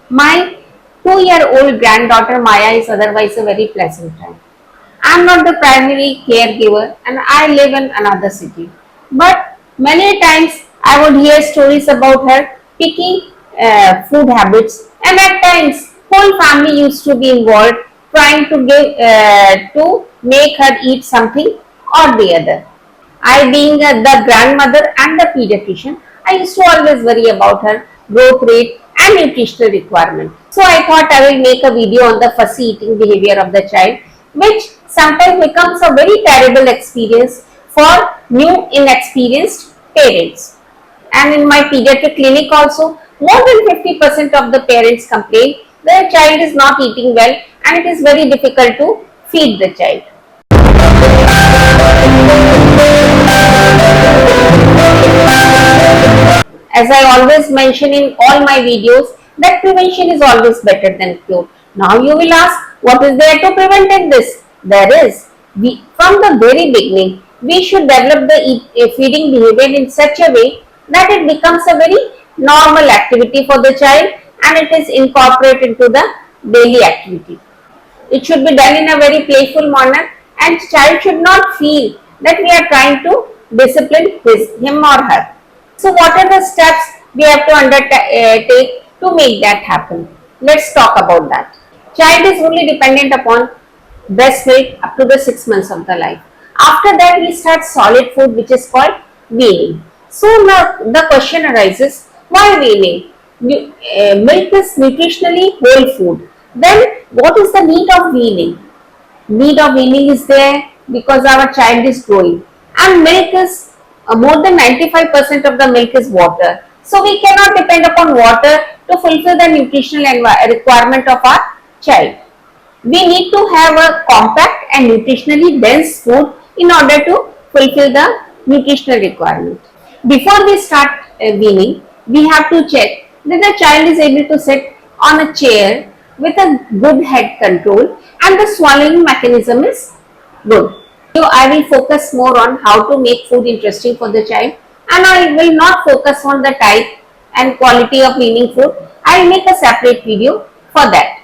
My 2-year-old granddaughter Maya is otherwise a very pleasant child. I am not the primary caregiver and I live in another city. But many times I would hear stories about her picky food habits, and at times whole family used to be involved trying to make her eat something or the other. I, being the grandmother and the pediatrician, I used to always worry about her growth rate and nutritional requirement. So I thought I will make a video on the fussy eating behavior of the child, which sometimes becomes a very terrible experience for new inexperienced parents. And in my pediatric clinic also, more than 50% of the parents complain their child is not eating well and it is very difficult to feed the child. As I always mention in all my videos, that prevention is always better than cure. Now you will ask, what is there to prevent in this? There is. From the very beginning, we should develop the feeding behavior in such a way that it becomes a very normal activity for the child and it is incorporated into the daily activity. It should be done in a very playful manner and child should not feel that we are trying to discipline him or her. So what are the steps we have to undertake to make that happen? Let's talk about that. Child is only dependent upon breast milk up to the 6 months of the life. After that we start solid food which is called weaning. So now the question arises, why weaning? Milk is nutritionally whole food. Then what is the need of weaning? Need of weaning is there because our child is growing and milk is more than 95% of the milk is water. So we cannot depend upon water to fulfill the nutritional requirement of our child. We need to have a compact and nutritionally dense food in order to fulfill the nutritional requirement. Before we start weaning, we have to check that the child is able to sit on a chair with a good head control and the swallowing mechanism is good. So I will focus more on how to make food interesting for the child and I will not focus on the type and quality of weaning food. I will make a separate video for that.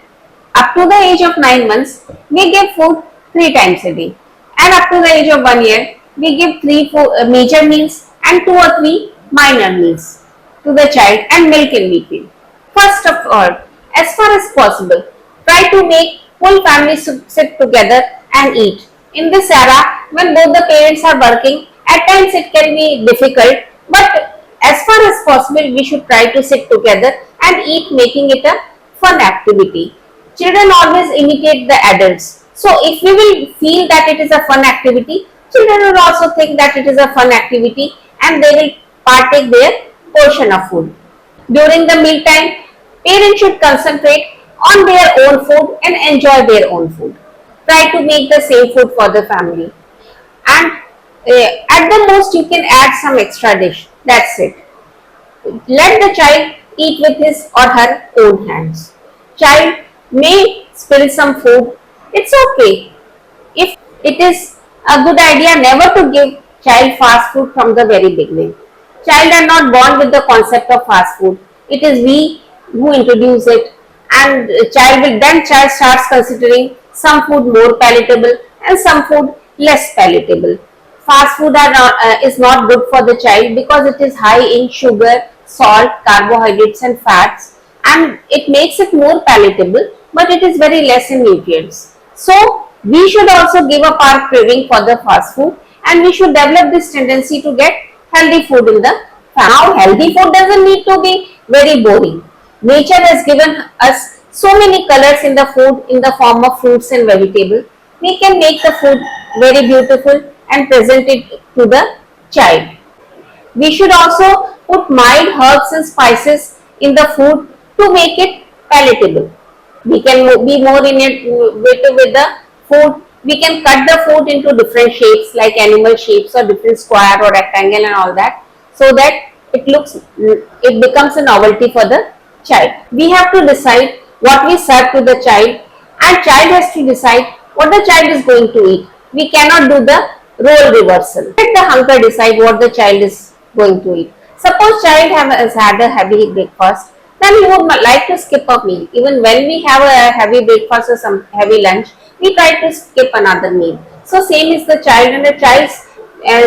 Up to the age of 9 months, we give food 3 times a day and up to the age of 1 year, we give 3 major meals and 2 or 3 minor meals to the child and milk in between. First of all, as far as possible, try to make whole family sit together and eat. In this era, when both the parents are working, at times it can be difficult, but as far as possible, we should try to sit together and eat, making it a fun activity. Children always imitate the adults. So if we will feel that it is a fun activity, children will also think that it is a fun activity and they will partake their portion of food. During the meal time, parents should concentrate on their own food and enjoy their own food. Try to make the same food for the family. And at the most, you can add some extra dish. That's it. Let the child eat with his or her own hands. Child may spill some food. It's okay. If it is a good idea never to give child fast food from the very beginning. Child are not born with the concept of fast food. It is we who introduce it and child starts considering some food more palatable and some food less palatable. Fast food is not good for the child because it is high in sugar, salt, carbohydrates and fats and it makes it more palatable but it is very less in nutrients. So we should also give up our craving for the fast food and we should develop this tendency to get healthy food in the family. Now healthy food doesn't need to be very boring. Nature has given us so many colors in the food in the form of fruits and vegetables. We can make the food very beautiful and present it to the child. We should also put mild herbs and spices in the food to make it palatable. We can be more innovative with the food. We can cut the food into different shapes like animal shapes or different square or rectangle and all that so that it becomes a novelty for the child. We have to decide what we serve to the child and child has to decide what the child is going to eat. We cannot do the role reversal. Let the hunger decide what the child is going to eat. Suppose child has had a heavy breakfast, then then you would like to skip a meal. Even when we have a heavy breakfast or some heavy lunch, we try to skip another meal. So same is the child, and the child's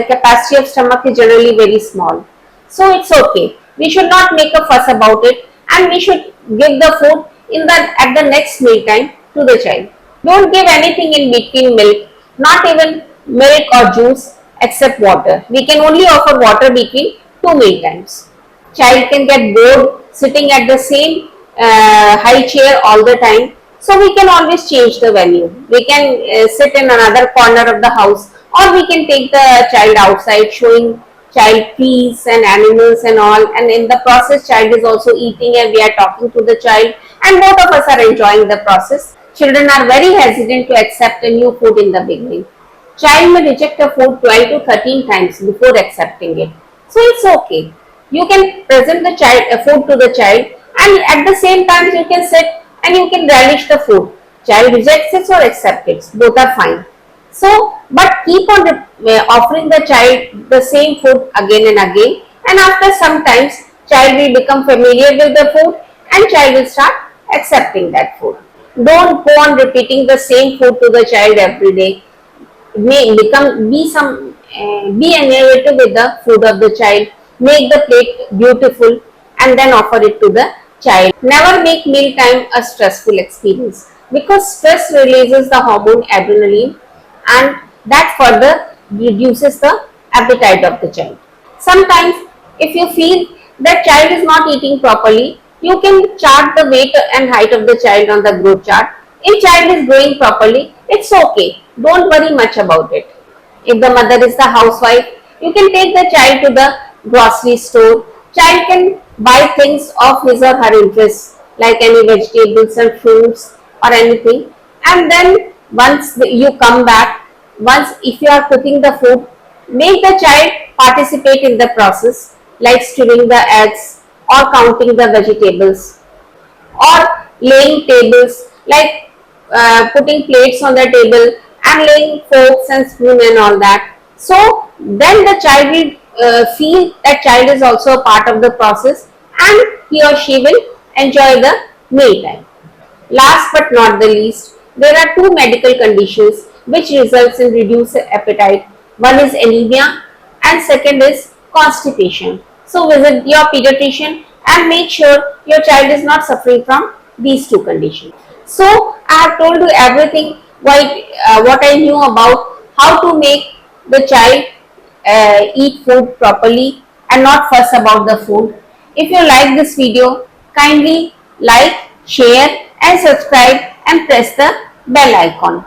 capacity of stomach is generally very small. So it's okay. We should not make a fuss about it, and we should give the food in the at the next meal time to the child. Don't give anything in between milk, not even milk or juice except water. We can only offer water between two meal times. Child can get bored sitting at the same high chair all the time, so we can always change the venue. We can sit in another corner of the house, or we can take the child outside, showing child trees and animals and all, and in the process child is also eating and we are talking to the child, and both of us are enjoying the process. Children are very hesitant to accept a new food in the beginning. Child may reject a food 12 to 13 times before accepting it. So it's okay. You can present the child food to the child, and at the same time you can sit and you can relish the food. Child rejects it or accepts it. Both are fine. So, but keep on offering the child the same food again and again, and after some times child will become familiar with the food and child will start accepting that food. Don't go on repeating the same food to the child every day. Be innovative with the food of the child. Make the plate beautiful and then offer it to the child. Never make mealtime a stressful experience, because stress releases the hormone adrenaline, and that further reduces the appetite of the child. Sometimes if you feel that child is not eating properly, you can chart the weight and height of the child on the growth chart. If child is growing properly, it's okay. Don't worry much about it. If the mother is the housewife, you can take the child to the grocery store. Child can buy things of his or her interest, like any vegetables and fruits or anything. And then once you come back, once if you are cooking the food, make the child participate in the process, like stirring the eggs or counting the vegetables, or laying tables, like putting plates on the table and laying forks and spoon and all that. So then the child will feel that child is also a part of the process, and he or she will enjoy the meal time. Last but not the least, there are two medical conditions which results in reduced appetite. One is anemia and second is constipation. So visit your pediatrician and make sure your child is not suffering from these two conditions. So I have told you everything what I knew about how to make the child eat food properly and not fuss about the food. If you like this video, kindly like, share and subscribe and press the bell icon.